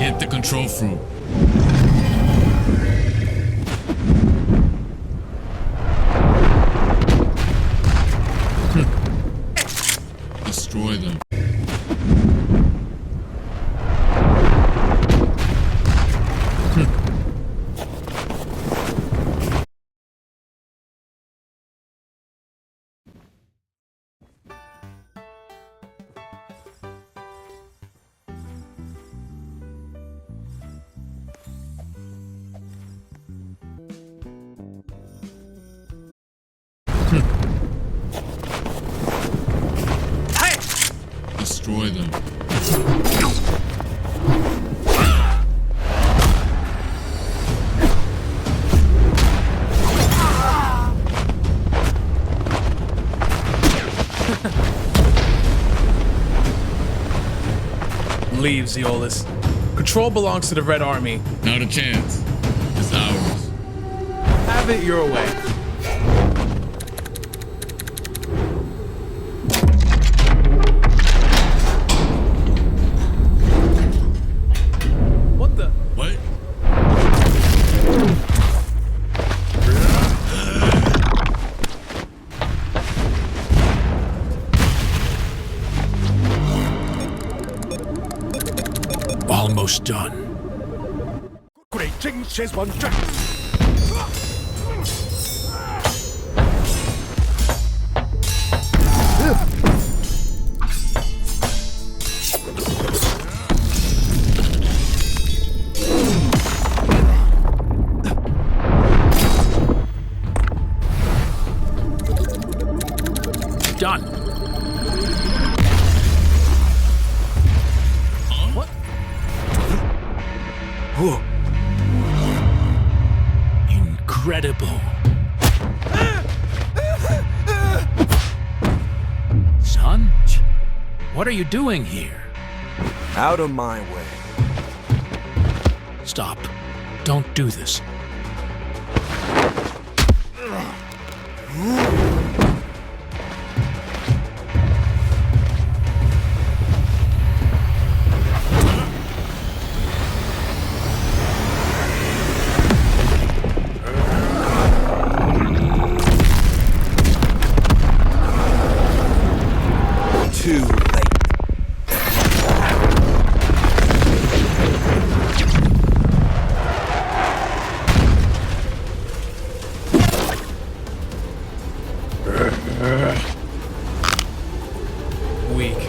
Hit the control fruit. Destroy them. Destroy them. Leave, Zeolus. Control belongs to the Red Army. Not a chance. It's ours. Have it your way. What the? What? Almost done. Done. What? Whoa. Incredible. Son? What are you doing here? Out of my way. Stop. Don't do this. Too late. Weak.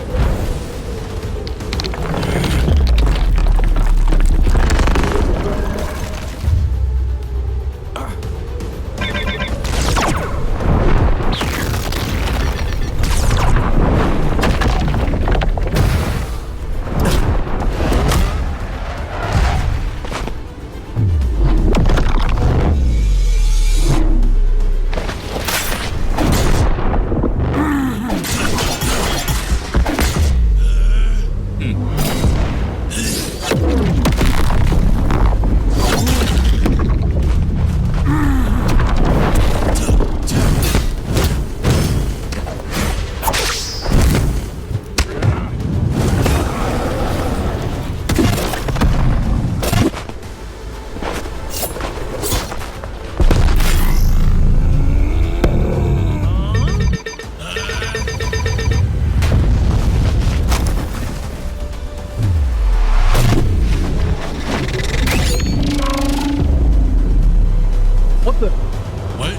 What the? What?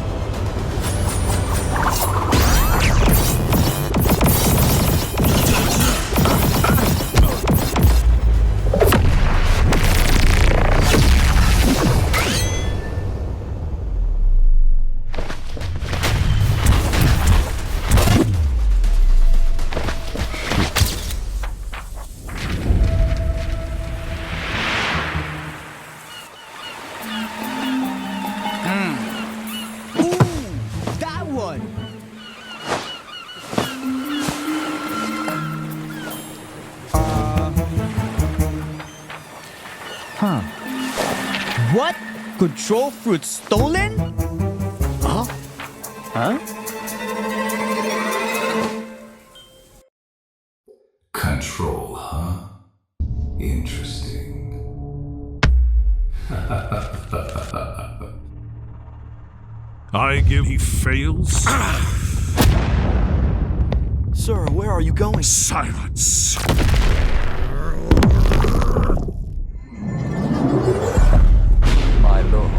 That one! What? Control fruit stolen? Huh? Control, huh? Interesting. I give he fails. Sir, where are you going? Silence. My lord.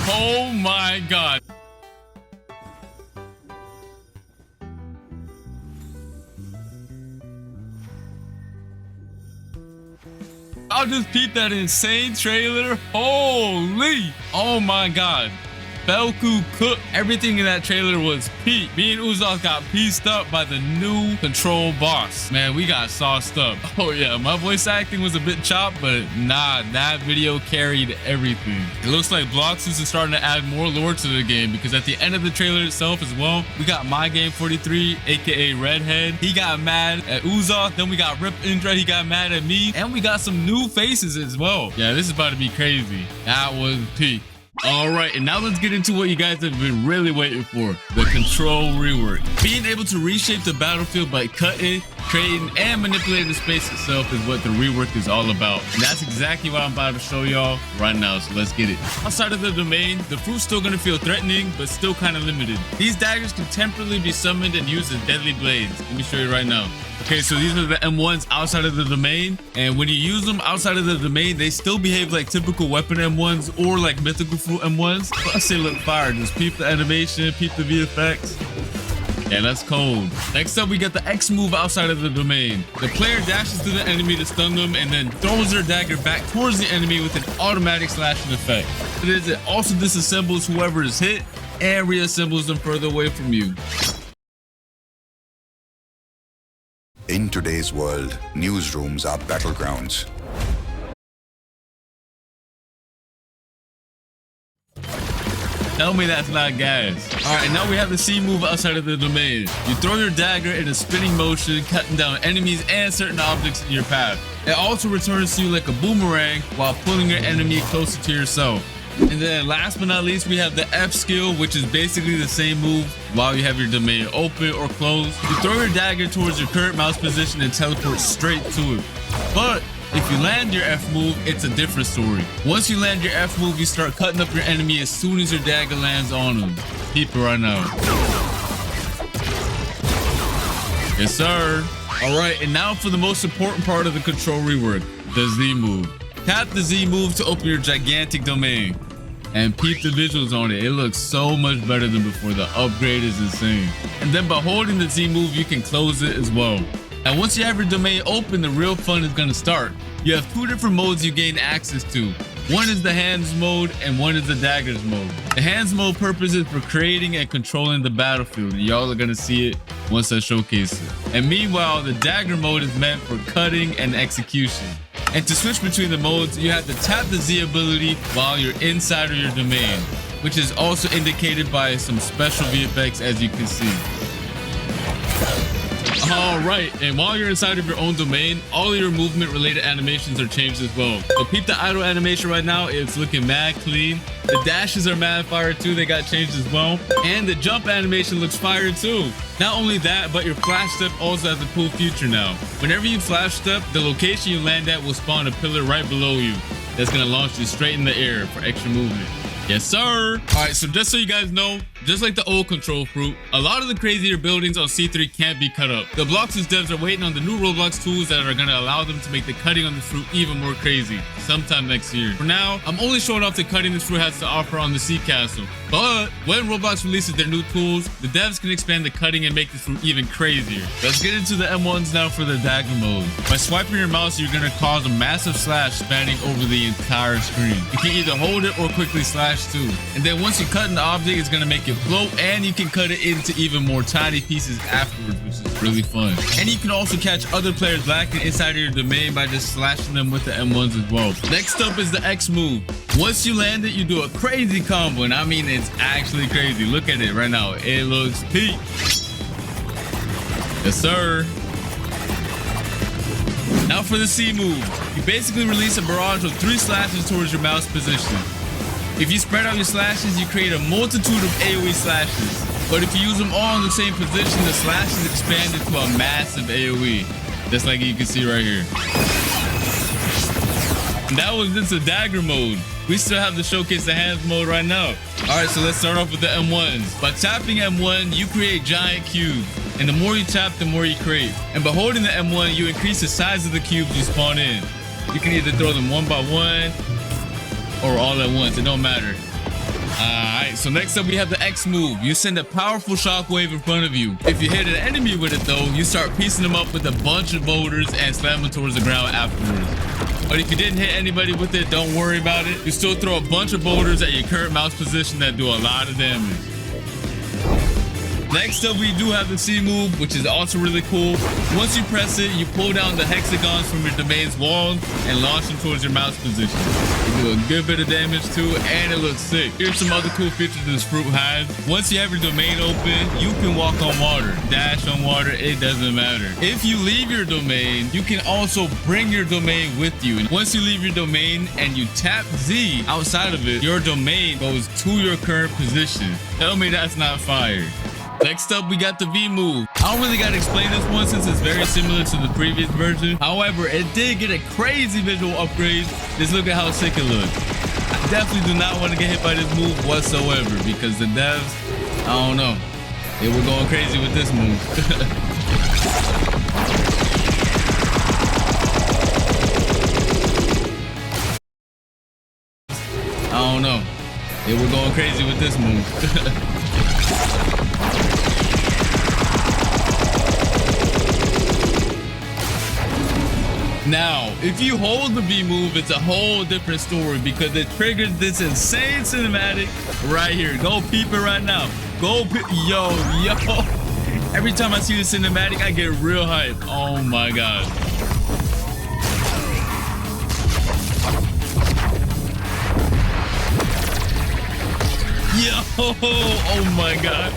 Oh my god. I'll just peep that insane trailer. Holy. Oh my god. Belku cooked. Everything in that trailer was peak. Me and Uzak got pieced up by the new control boss. Man, we got sauced up. Oh yeah, my voice acting was a bit chopped, but nah, that video carried everything. It looks like BLOX is starting to add more lore to the game, because at the end of the trailer itself as well, we got My Game 43, aka Redhead. He got mad at Uzak. Then we got Rip Indra. He got mad at me. And we got some new faces as well. Yeah, this is about to be crazy. That was peak. All right, and now let's get into what you guys have been really waiting for, the control rework. Being able to reshape the battlefield by cutting, creating, and manipulating the space itself is what the rework is all about. And that's exactly what I'm about to show y'all right now, so let's get it. Outside of the domain, the fruit's still gonna feel threatening, but still kind of limited. These daggers can temporarily be summoned and used as deadly blades. Let me show you right now. Okay, so these are the M1s outside of the domain, and when you use them outside of the domain, they still behave like typical weapon M1s or like mythical fruit M1s. Plus they look fire. Just peep the animation, peep the VFX. Yeah, that's cold. Next up, we got the X move outside of the domain. The player dashes to the enemy to stun them and then throws their dagger back towards the enemy with an automatic slashing effect. It also disassembles whoever is hit and reassembles them further away from you. In today's world, newsrooms are battlegrounds. Tell me that's not gas. All right, now we have the C move outside of the domain. You throw your dagger in a spinning motion, cutting down enemies and certain objects in your path. It also returns to you like a boomerang while pulling your enemy closer to yourself. And then last but not least, we have the F skill, which is basically the same move while you have your domain open or closed. You throw your dagger towards your current mouse position and teleport straight to it. But if you land your F move, it's a different story. Once you land your F move, you start cutting up your enemy as soon as your dagger lands on them. Keep it right now. Yes, sir. All right, and now for the most important part of the control rework, the Z move. Tap the Z move to open your gigantic domain. And peep the visuals on it. It looks so much better than before. The upgrade is insane. And then by holding the Z move, you can close it as well. And once you have your domain open, the real fun is gonna start. You have two different modes you gain access to. One is the hands mode and one is the daggers mode. The hands mode purpose is for creating and controlling the battlefield. And y'all are gonna see it once I showcase it. And meanwhile, the dagger mode is meant for cutting and execution. And to switch between the modes, you have to tap the Z ability while you're inside of your domain, which is also indicated by some special VFX, as you can see. All right, and while you're inside of your own domain, all of your movement related animations are changed as well. So peep the idle animation right now. It's looking mad clean. The dashes are mad fire too. They got changed as well. And the jump animation looks fire too. Not only that, but your flash step also has a cool feature now. Whenever you flash step, the location you land at will spawn a pillar right below you. That's gonna launch you straight in the air for extra movement. Yes, sir. All right, so just so you guys know, just like the old control fruit, a lot of the crazier buildings on C3 can't be cut up. The BLOX's devs are waiting on the new Roblox tools that are going to allow them to make the cutting on the fruit even more crazy sometime next year. For now, I'm only showing off the cutting this fruit has to offer on the Sea Castle. But when Roblox releases their new tools, the devs can expand the cutting and make this fruit even crazier. Let's get into the M1s now for the dagger mode. By swiping your mouse, you're going to cause a massive slash spanning over the entire screen. You can either hold it or quickly slash too. And then once you cut an object, it's going to make it float, and you can cut it into even more tiny pieces afterwards, which is really fun. And you can also catch other players lacking inside of your domain by just slashing them with the M1s as well. Next up is the X move. Once you land it, you do a crazy combo, and I mean it's actually crazy. Look at it right now. It looks peak. Yes, sir. Now for the C move. You basically release a barrage of 3 slashes towards your mouse position. If you spread out your slashes, you create a multitude of AoE slashes. But if you use them all in the same position, the slash is expanded to a massive AoE. Just like you can see right here. And that was just a dagger mode. We still have to showcase the hands mode right now. All right, so let's start off with the M1s. By tapping M1, you create giant cubes. And the more you tap, the more you create. And by holding the M1, you increase the size of the cubes you spawn in. You can either throw them one by one or all at once. It don't matter. Alright, so next up we have the X move. You send a powerful shockwave in front of you. If you hit an enemy with it though, you start piecing them up with a bunch of boulders and slam them towards the ground afterwards. But if you didn't hit anybody with it, don't worry about it. You still throw a bunch of boulders at your current mouse position that do a lot of damage. Next up, we do have the C move, which is also really cool. Once you press it, you pull down the hexagons from your domain's walls and launch them towards your mouse position. You do a good bit of damage too, and it looks sick. Here's some other cool features this fruit has. Once you have your domain open, you can walk on water, dash on water, it doesn't matter. If you leave your domain, you can also bring your domain with you. And once you leave your domain and you tap Z outside of it, your domain goes to your current position. Tell me that's not fire. Next up, we got the V move. I don't really got to explain this one since it's very similar to the previous version. However, it did get a crazy visual upgrade. Just look at how sick it looks. I definitely do not want to get hit by this move whatsoever because the devs, I don't know. They were going crazy with this move. I don't know. They were going crazy with this move. Now, if you hold the V move, it's a whole different story because it triggers this insane cinematic right here. Go peep it right now. Go peep. Yo. Every time I see the cinematic, I get real hype. Oh my God. Yo, oh my God.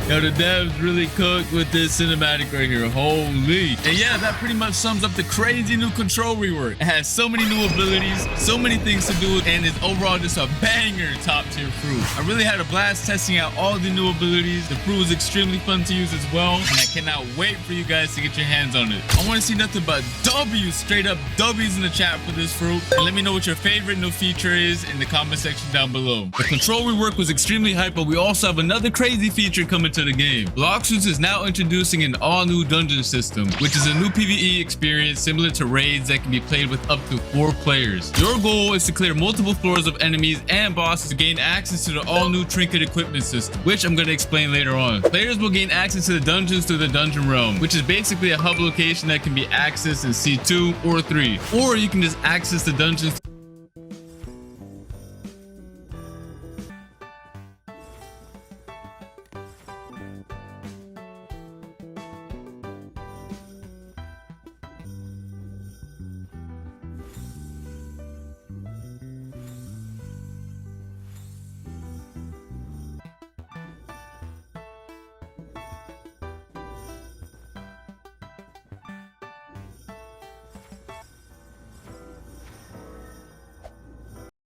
Yo, the devs really cooked with this cinematic right here. Holy. And yeah, that pretty much sums up the crazy new control rework. It has so many new abilities, so many things to do, and it's overall just a banger top tier fruit. I really had a blast testing out all the new abilities. The fruit was extremely fun to use as well, and I cannot wait for you guys to get your hands on it. I want to see nothing but W's, straight up W's in the chat for this fruit. And let me know what your favorite new feature is in the comment section down below. The control rework was extremely hype, but we also have another crazy feature coming to the game. BLOX is now introducing an all-new dungeon system, which is a new PvE experience similar to raids that can be played with up to 4 players. Your goal is to clear multiple floors of enemies and bosses to gain access to the all-new trinket equipment system, which I'm going to explain later on. Players will gain access to the dungeons through the dungeon realm, which is basically a hub location that can be accessed in C2 or 3, or you can just access the dungeons